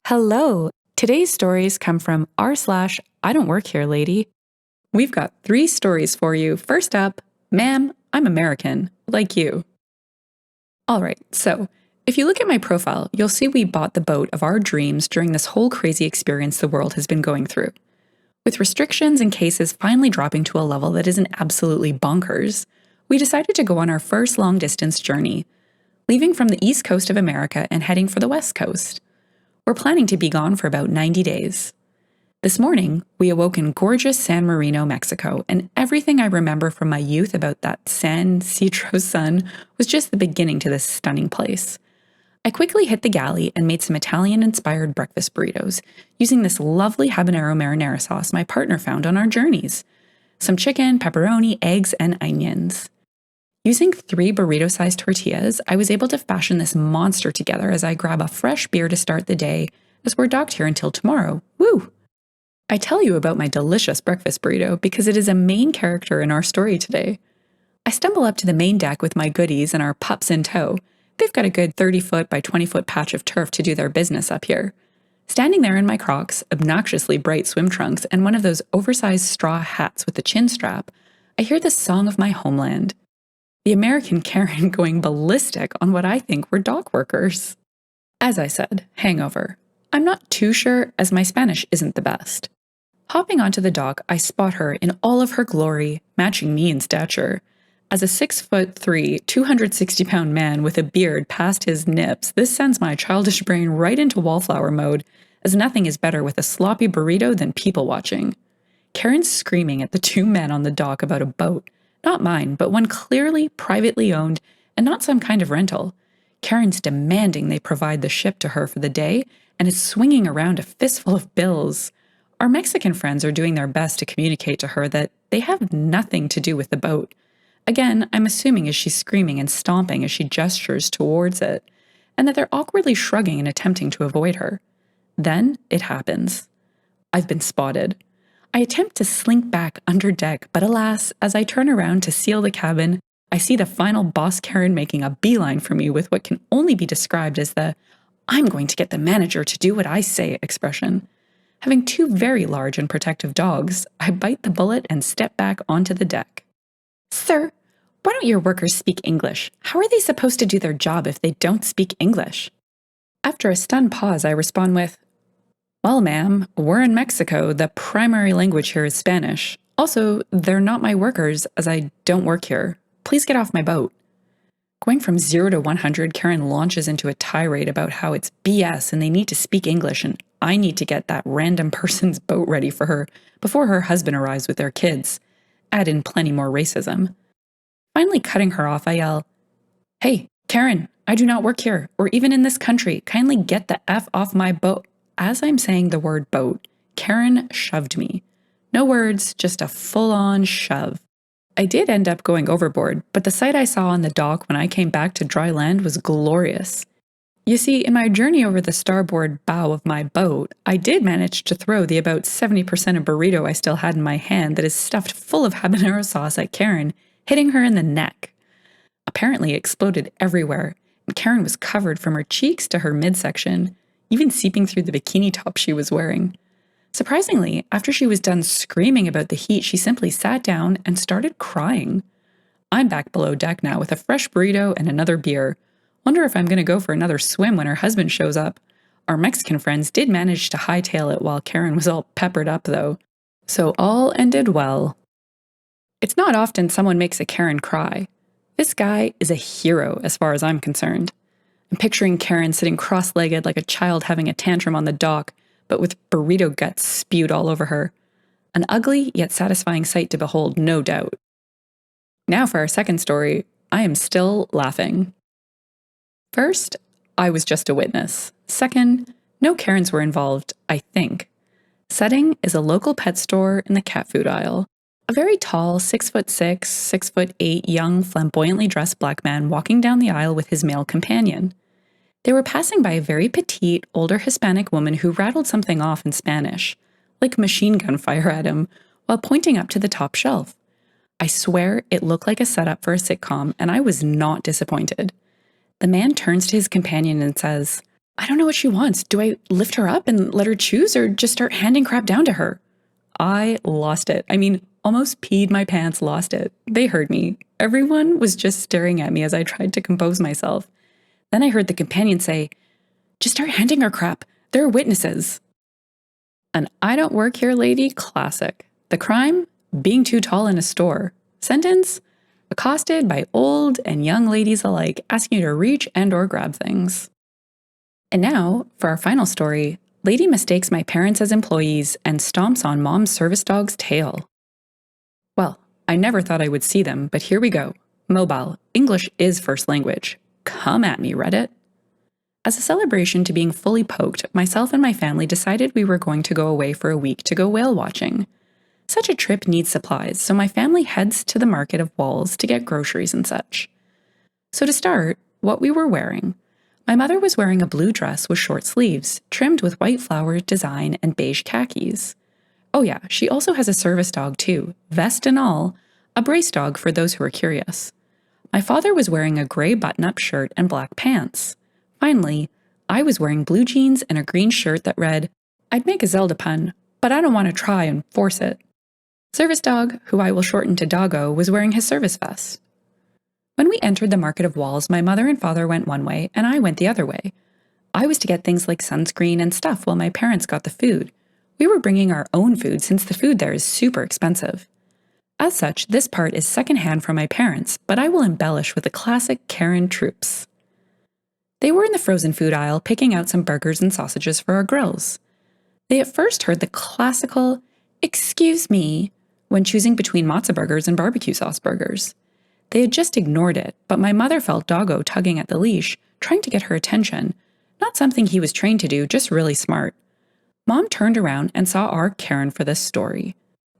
Hello! Today's stories come from r/IDontWorkHereLady. We've got 3 stories for you. First up, Ma'am, I'm American, like you. Alright, so if you look at my profile, you'll see we bought the boat of our dreams during this whole crazy experience the world has been going through. With restrictions and cases finally dropping to a level that isn't absolutely bonkers, we decided to go on our first long-distance journey, leaving from the east coast of America and heading for the west coast. We're planning to be gone for about 90 days. This morning, we awoke in gorgeous San Marino, Mexico, and everything I remember from my youth about that San Citro sun was just the beginning to this stunning place. I quickly hit the galley and made some Italian-inspired breakfast burritos, using this lovely habanero marinara sauce my partner found on our journeys. Some chicken, pepperoni, eggs, and onions. Using 3 burrito-sized tortillas, I was able to fashion this monster together as I grab a fresh beer to start the day, as we're docked here until tomorrow. Woo! I tell you about my delicious breakfast burrito because it is a main character in our story today. I stumble up to the main deck with my goodies and our pups in tow. They've got a good 30-foot by 20-foot patch of turf to do their business up here. Standing there in my Crocs, obnoxiously bright swim trunks, and one of those oversized straw hats with the chin strap, I hear the song of my homeland. The American Karen going ballistic on what I think were dock workers. As I said, hangover. I'm not too sure as my Spanish isn't the best. Hopping onto the dock, I spot her in all of her glory, matching me in stature. As a 6'3", 260-pound man with a beard past his nips, this sends my childish brain right into wallflower mode, as nothing is better with a sloppy burrito than people watching. Karen's screaming at the 2 men on the dock about a boat. Not mine, but one clearly privately owned and not some kind of rental. Karen's demanding they provide the ship to her for the day and is swinging around a fistful of bills. Our Mexican friends are doing their best to communicate to her that they have nothing to do with the boat. Again, I'm assuming as she's screaming and stomping as she gestures towards it, and that they're awkwardly shrugging and attempting to avoid her. Then it happens. I've been spotted. I attempt to slink back under deck, but alas, as I turn around to seal the cabin, I see the final boss Karen making a beeline for me with what can only be described as the "I'm going to get the manager to do what I say" expression. Having 2 very large and protective dogs, I bite the bullet and step back onto the deck. "Sir, why don't your workers speak English? How are they supposed to do their job if they don't speak English?" After a stunned pause, I respond with, "Well, ma'am, we're in Mexico. The primary language here is Spanish. Also, they're not my workers, as I don't work here. Please get off my boat." Going from 0 to 100, Karen launches into a tirade about how it's BS and they need to speak English and I need to get that random person's boat ready for her before her husband arrives with their kids. Add in plenty more racism. Finally cutting her off, I yell, "Hey, Karen, I do not work here, or even in this country. Kindly get the F off my boat." As I'm saying the word boat, Karen shoved me. No words, just a full-on shove. I did end up going overboard, but the sight I saw on the dock when I came back to dry land was glorious. You see, in my journey over the starboard bow of my boat, I did manage to throw the about 70% of burrito I still had in my hand that is stuffed full of habanero sauce at Karen, hitting her in the neck. Apparently it exploded everywhere, and Karen was covered from her cheeks to her midsection, even seeping through the bikini top she was wearing. Surprisingly, after she was done screaming about the heat, she simply sat down and started crying. I'm back below deck now with a fresh burrito and another beer. Wonder if I'm going to go for another swim when her husband shows up. Our Mexican friends did manage to hightail it while Karen was all peppered up, though. So all ended well. It's not often someone makes a Karen cry. This guy is a hero as far as I'm concerned. I'm picturing Karen sitting cross-legged like a child having a tantrum on the dock, but with burrito guts spewed all over her. An ugly yet satisfying sight to behold, no doubt. Now for our second story, I am still laughing. First, I was just a witness. Second, no Karens were involved, I think. Setting is a local pet store in the cat food aisle. A very tall, 6'6", 6'8" young, flamboyantly dressed black man walking down the aisle with his male companion. They were passing by a very petite, older Hispanic woman who rattled something off in Spanish, like machine gun fire at him, while pointing up to the top shelf. I swear it looked like a setup for a sitcom, and I was not disappointed. The man turns to his companion and says, I don't know what she wants. Do I lift her up and let her choose or just start handing crap down to her? I lost it. I mean, almost peed my pants, lost it. They heard me. Everyone was just staring at me as I tried to compose myself. Then I heard the companion say, just start handing her crap. There are witnesses. An I don't work here lady classic. The crime? Being too tall in a store. Sentence? Accosted by old and young ladies alike, asking you to reach and or grab things. And now, for our final story, lady mistakes my parents as employees and stomps on mom's service dog's tail. Well, I never thought I would see them, but here we go. Mobile, English is first language. Come at me, Reddit. As a celebration to being fully poked, myself and my family decided we were going to go away for a week to go whale watching. Such a trip needs supplies, so my family heads to the market of Walls to get groceries and such. So to start, what we were wearing. My mother was wearing a blue dress with short sleeves, trimmed with white flower design and beige khakis. Oh yeah, she also has a service dog too, vest and all, a brace dog for those who are curious. My father was wearing a gray button-up shirt and black pants. Finally, I was wearing blue jeans and a green shirt that read, I'd make a Zelda pun, but I don't want to try and force it. Service dog, who I will shorten to Doggo, was wearing his service vest. When we entered the market of Walls, my mother and father went one way and I went the other way. I was to get things like sunscreen and stuff while my parents got the food. We were bringing our own food since the food there is super expensive. As such, this part is secondhand from my parents, but I will embellish with the classic Karen tropes. They were in the frozen food aisle picking out some burgers and sausages for our grills. They at first heard the classical, "Excuse me," when choosing between matzo burgers and barbecue sauce burgers. They had just ignored it, but my mother felt Doggo tugging at the leash, trying to get her attention. Not something he was trained to do, just really smart. Mom turned around and saw our Karen for this story.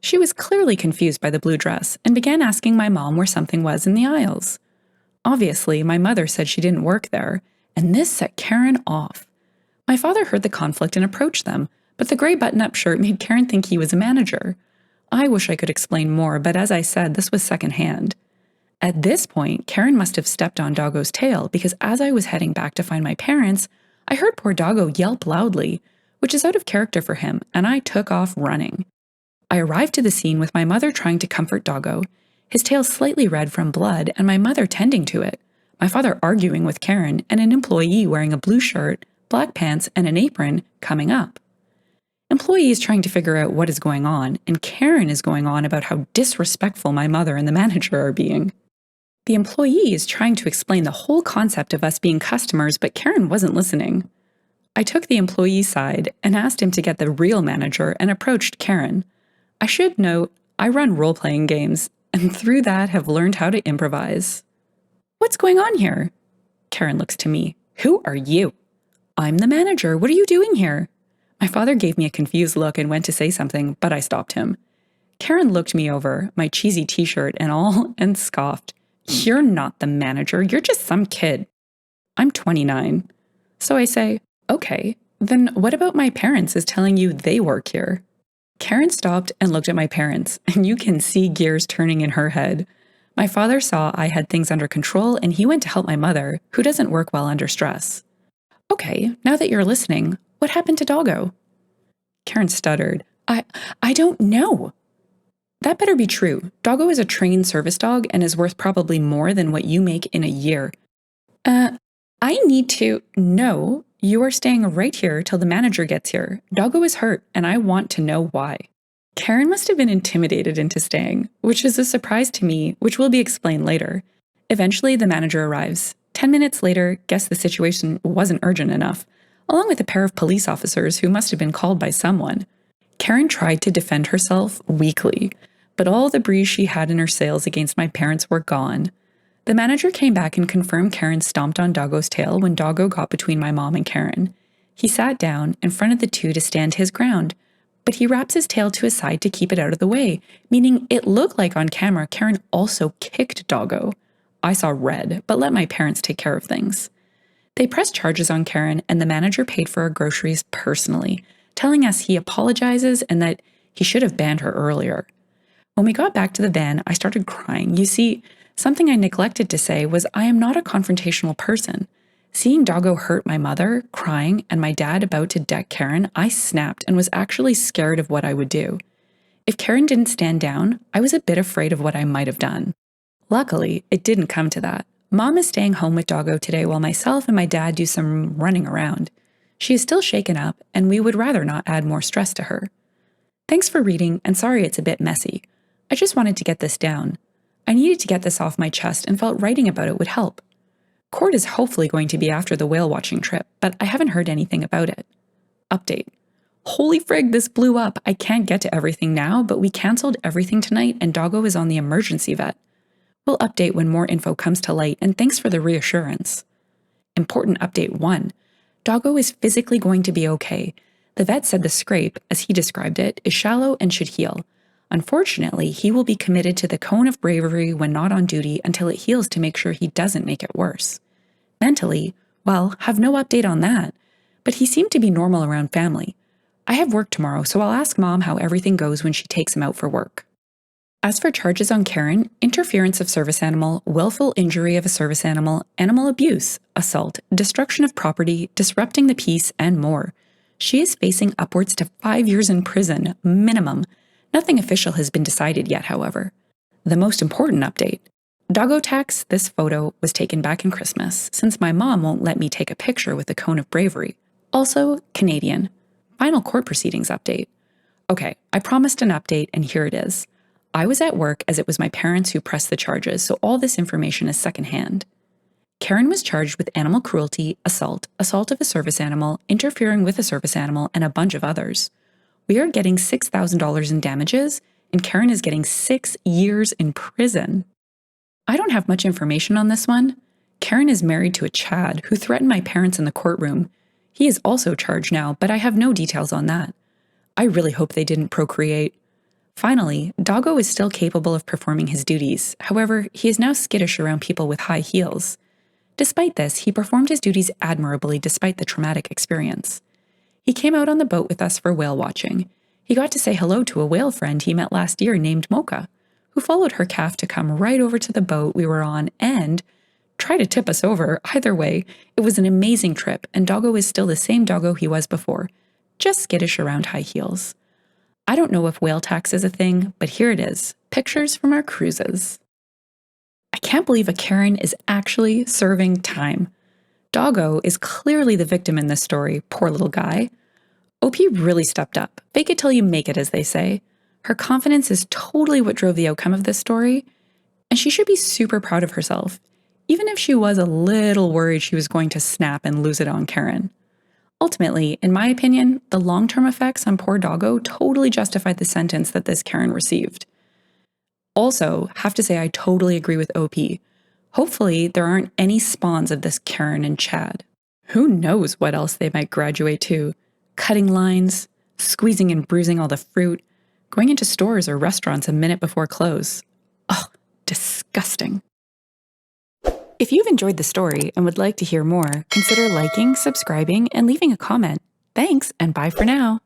She was clearly confused by the blue dress and began asking my mom where something was in the aisles. Obviously, my mother said she didn't work there, and this set Karen off. My father heard the conflict and approached them, but the gray button-up shirt made Karen think he was a manager. I wish I could explain more, but as I said, this was secondhand. At this point, Karen must have stepped on Doggo's tail because as I was heading back to find my parents, I heard poor Doggo yelp loudly, which is out of character for him, and I took off running. I arrived to the scene with my mother trying to comfort Doggo, his tail slightly red from blood, and my mother tending to it, my father arguing with Karen, and an employee wearing a blue shirt, black pants, and an apron coming up. Employee is trying to figure out what is going on, and Karen is going on about how disrespectful my mother and the manager are being. The employee is trying to explain the whole concept of us being customers, but Karen wasn't listening. I took the employee's side and asked him to get the real manager and approached Karen. I should note, I run role-playing games, and through that have learned how to improvise. What's going on here? Karen looks to me. Who are you? I'm the manager. What are you doing here? My father gave me a confused look and went to say something, but I stopped him. Karen looked me over, my cheesy t-shirt and all, and scoffed. You're not the manager, you're just some kid. I'm 29. So I say, okay, then what about my parents is telling you they work here? Karen stopped and looked at my parents, and you can see gears turning in her head. My father saw I had things under control, and he went to help my mother, who doesn't work well under stress. Okay, now that you're listening, what happened to Doggo? Karen stuttered. I don't know. That better be true. Doggo is a trained service dog and is worth probably more than what you make in a year. I need to... No, you are staying right here till the manager gets here. Doggo is hurt, and I want to know why. Karen must have been intimidated into staying, which is a surprise to me, which will be explained later. Eventually, the manager arrives. 10 minutes later, guess the situation wasn't urgent enough, along with a pair of police officers who must have been called by someone. Karen tried to defend herself weakly, but all the breeze she had in her sails against my parents were gone. The manager came back and confirmed Karen stomped on Doggo's tail when Doggo got between my mom and Karen. He sat down in front of the two to stand his ground, but he wraps his tail to his side to keep it out of the way, meaning it looked like on camera Karen also kicked Doggo. I saw red, but let my parents take care of things. They pressed charges on Karen, and the manager paid for our groceries personally, telling us he apologizes and that he should have banned her earlier. When we got back to the van, I started crying. You see, something I neglected to say was I am not a confrontational person. Seeing Doggo hurt my mother, crying, and my dad about to deck Karen, I snapped and was actually scared of what I would do. If Karen didn't stand down, I was a bit afraid of what I might have done. Luckily, it didn't come to that. Mom is staying home with Doggo today while myself and my dad do some running around. She is still shaken up, and we would rather not add more stress to her. Thanks for reading, and sorry it's a bit messy. I just wanted to get this down. I needed to get this off my chest and felt writing about it would help. Court is hopefully going to be after the whale watching trip, but I haven't heard anything about it. Update. Holy frig, this blew up. I can't get to everything now, but we canceled everything tonight and Doggo is on the emergency vet. We'll update when more info comes to light, and thanks for the reassurance. Important update 1. Doggo is physically going to be okay. The vet said the scrape, as he described it, is shallow and should heal. Unfortunately, he will be committed to the cone of bravery when not on duty until it heals to make sure he doesn't make it worse. Mentally, well, have no update on that, but he seemed to be normal around family. I have work tomorrow, so I'll ask Mom how everything goes when she takes him out for work. As for charges on Karen, interference of service animal, willful injury of a service animal, animal abuse, assault, destruction of property, disrupting the peace, and more. She is facing upwards to 5 years in prison, minimum. Nothing official has been decided yet, however. The most important update. Doggo tax, this photo was taken back in Christmas, since my mom won't let me take a picture with the cone of bravery. Also, Canadian. Final court proceedings update. Okay, I promised an update, and here it is. I was at work as it was my parents who pressed the charges, so all this information is secondhand. Karen was charged with animal cruelty, assault, assault of a service animal, interfering with a service animal, and a bunch of others. We are getting $6,000 in damages, and Karen is getting 6 years in prison. I don't have much information on this one. Karen is married to a Chad who threatened my parents in the courtroom. He is also charged now, but I have no details on that. I really hope they didn't procreate. Finally, Doggo is still capable of performing his duties. However, he is now skittish around people with high heels. Despite this, he performed his duties admirably despite the traumatic experience. He came out on the boat with us for whale watching. He got to say hello to a whale friend he met last year named Mocha, who followed her calf to come right over to the boat we were on and try to tip us over. Either way, it was an amazing trip, and Doggo is still the same Doggo he was before, just skittish around high heels. I don't know if whale tax is a thing, but here it is, pictures from our cruises. I can't believe a Karen is actually serving time. Doggo is clearly the victim in this story, poor little guy. OP really stepped up. Fake it till you make it, as they say. Her confidence is totally what drove the outcome of this story, and she should be super proud of herself, even if she was a little worried she was going to snap and lose it on Karen. Ultimately, in my opinion, the long-term effects on poor Doggo totally justified the sentence that this Karen received. Also, have to say I totally agree with OP. Hopefully, there aren't any spawns of this Karen and Chad. Who knows what else they might graduate to? Cutting lines, squeezing and bruising all the fruit, going into stores or restaurants a minute before close. Ugh, disgusting. If you've enjoyed the story and would like to hear more, consider liking, subscribing, and leaving a comment. Thanks, and bye for now.